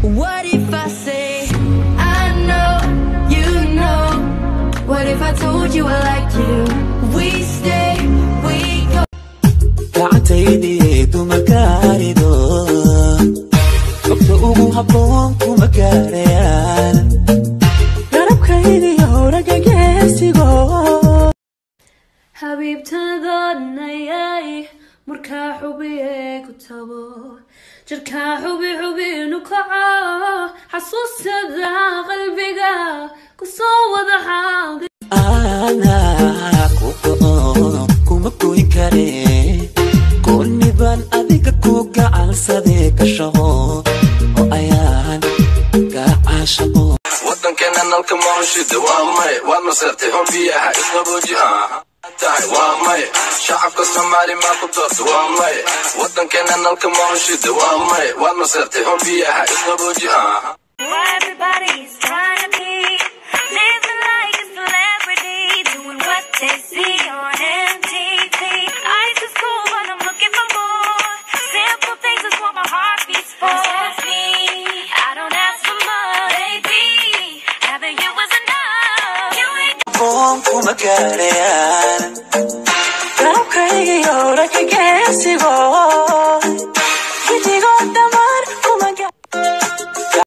What if I say I know, you know? What if I told you I like you? We stay, we go. Gacantaydi duma gaarido Qofka ugu habboon kuma gaarayaan Garabkaydi horaga geesigo Habibtadannayay markaa xubiye ku tabo jirkaa xubi nukaca xasuustada qalbiga ku soo wada xaadi Ana kuma goyn kare Kuniban adiga ku gacansadee ka shaqo oo ayaan gacaashaqo Wadankeena nalka maashida waa may waad masartay hobbiyaha isqabooji tahay waa may shacabka Soomaali ma ku doorto waa may wadankeena nalka maashida waa may waad masartay hobbiyaha isqabooji Everybody's trying to be living like a celebrity, doing what they see on MTV. Life is cool, but I'm looking for more. Simple things is what my heart beats for. I don't ask for much, baby. Having you was enough. You ain't kuma gaarayaan